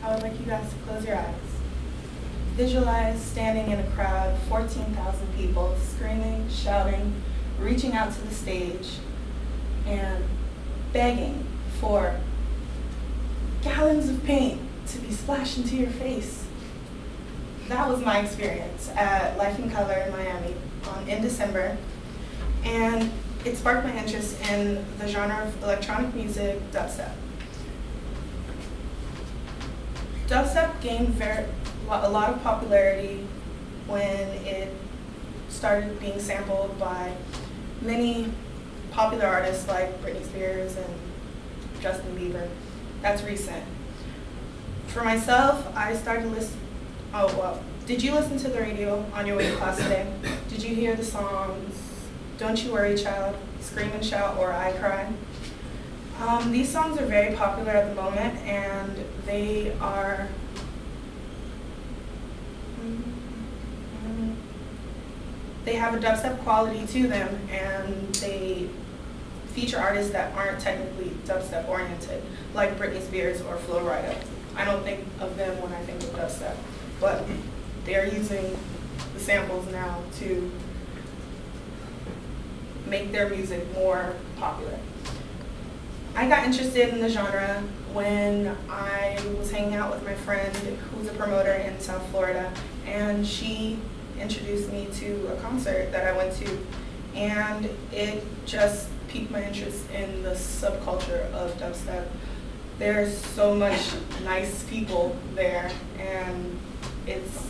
I would like you guys to close your eyes. Visualize standing in a crowd, 14,000 people, screaming, shouting, reaching out to the stage, and begging for gallons of paint to be splashed into your face. That was my experience at Life in Color in Miami in December, and it sparked my interest in the genre of electronic music, dubstep. Dubstep gained a lot of popularity when it started being sampled by many popular artists like Britney Spears and Justin Bieber. That's recent. For myself, I started listening. Oh, well, did you listen to the radio on your way to class today? Did you hear the songs Don't You Worry Child, Scream and Shout, or I Cry? These songs are very popular at the moment, and they are they have a dubstep quality to them, and they feature artists that aren't technically dubstep oriented, like Britney Spears or Flo Rida. I don't think of them when I think of dubstep, but they're using the samples now to make their music more popular. I got interested in the genre when I was hanging out with my friend who's a promoter in South Florida, and she introduced me to a concert that I went to, and it just piqued my interest in the subculture of dubstep. There's so much nice people there, and it's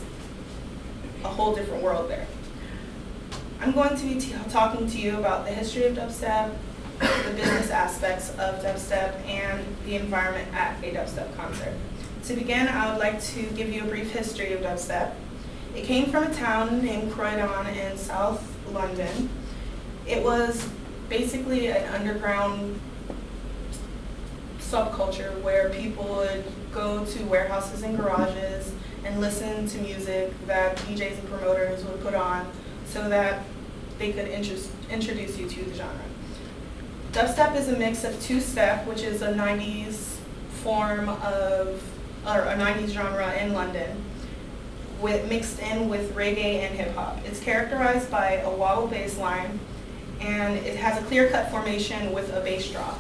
a whole different world there. I'm going to be talking to you about the history of dubstep, the business aspects of dubstep, and the environment at a dubstep concert. To begin, I would like to give you a brief history of dubstep. It came from a town named Croydon in South London. It was basically an underground subculture where people would go to warehouses and garages and listen to music that DJs and promoters would put on so that they could introduce you to the genre. Dubstep is a mix of two-step, which is a 90s form of, or a 90s genre in London, mixed in with reggae and hip-hop. It's characterized by a wobble bass line, and it has a clear-cut formation with a bass drop.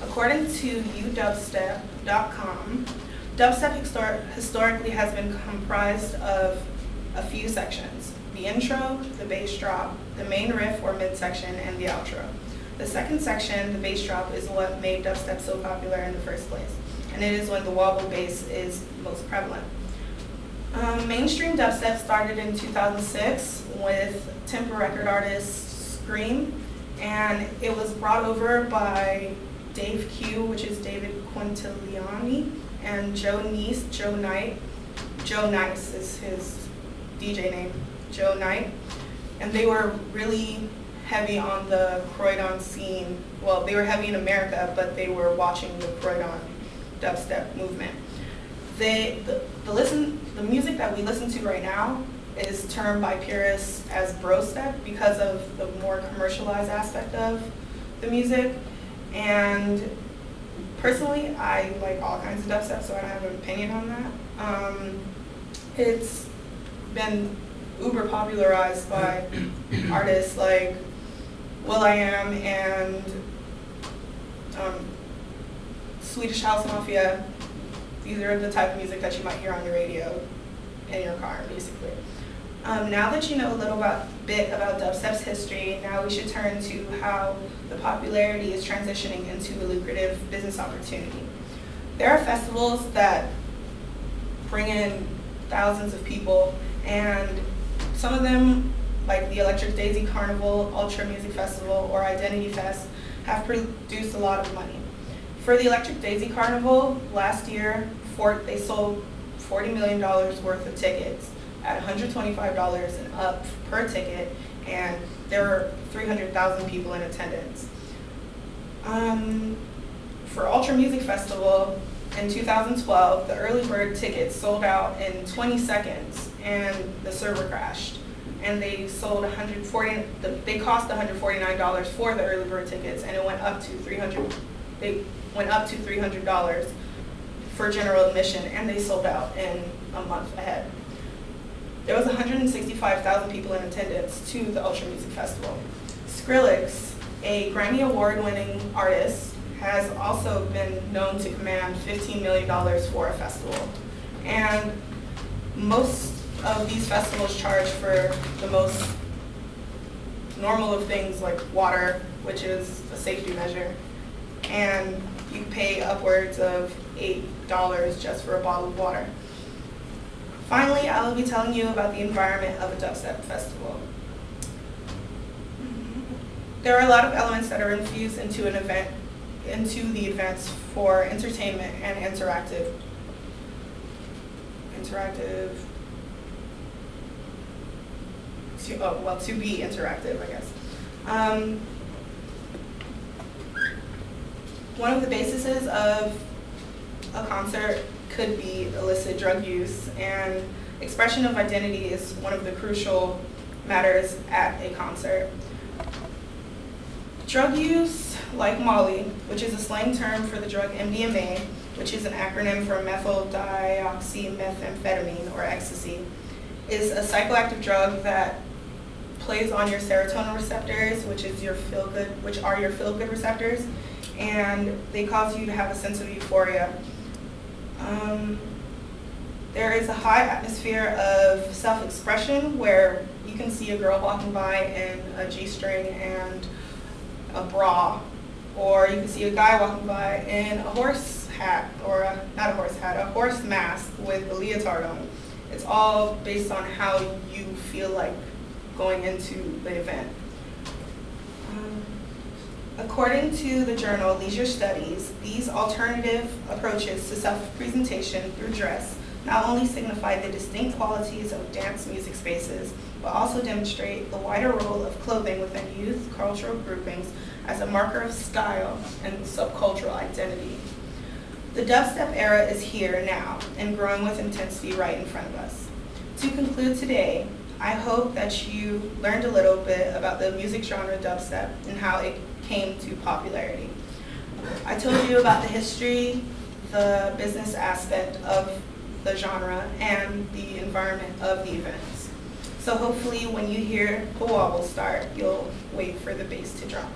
According to udubstep.com, dubstep historically has been comprised of a few sections: the intro, the bass drop, the main riff or midsection, and the outro. The second section, the bass drop, is what made dubstep so popular in the first place, and it is when the wobble bass is most prevalent. Mainstream dubstep started in 2006 with tempo record artist Scream, and it was brought over by Dave Q, which is David Quintiliani, and Joe Knight. Joe Nice is his DJ name, Joe Knight. And they were really heavy on the Croydon scene. Well, they were heavy in America, but they were watching the Croydon dubstep movement. The music that we listen to right now is termed by purists as brostep because of the more commercialized aspect of the music. And personally, I like all kinds of dubstep, so I don't have an opinion on that. It's been uber popularized by artists like will.i.am and Swedish House Mafia. These are the type of music that you might hear on your radio in your car, basically. Now that you know a little bit about dubstep's history, now we should turn to how the popularity is transitioning into a lucrative business opportunity. There are festivals that bring in thousands of people, and some of them, like the Electric Daisy Carnival, Ultra Music Festival, or Identity Fest, have produced a lot of money. For the Electric Daisy Carnival, last year, they sold $40 million worth of tickets at $125 and up per ticket, and there were 300,000 people in attendance. For Ultra Music Festival in 2012, the early bird tickets sold out in 20 seconds, and the server crashed. And they sold they cost $149 for the early bird tickets, and it went up to $300. They went up to $300 for general admission, and they sold out in a month ahead. There was 165,000 people in attendance to the Ultra Music Festival. Skrillex, a Grammy Award-winning artist, has also been known to command $15 million for a festival. And most of these festivals charge for the most normal of things like water, which is a safety measure, and you pay upwards of $8 just for a bottle of water. Finally, I will be telling you about the environment of a dubstep festival. There are a lot of elements that are infused into the events for entertainment and to be interactive, I guess. One of the bases of a concert could be illicit drug use, and expression of identity is one of the crucial matters at a concert. Drug use, like Molly, which is a slang term for the drug MDMA, which is an acronym for methyldioxymethamphetamine, or ecstasy, is a psychoactive drug that plays on your serotonin receptors, which are your feel-good receptors, and they cause you to have a sense of euphoria. There is a high atmosphere of self-expression where you can see a girl walking by in a G-string and a bra, or you can see a guy walking by in a horse hat, or not a horse hat, a horse mask with a leotard on. It's all based on how you feel like going into the event. According to the journal Leisure Studies, these alternative approaches to self-presentation through dress not only signify the distinct qualities of dance music spaces, but also demonstrate the wider role of clothing within youth cultural groupings as a marker of style and subcultural identity. The dubstep era is here now and growing with intensity right in front of us. To conclude today, I hope that you learned a little bit about the music genre dubstep and how it came to popularity. I told you about the history, the business aspect of the genre, and the environment of the events. So hopefully when you hear the wobble start, you'll wait for the bass to drop.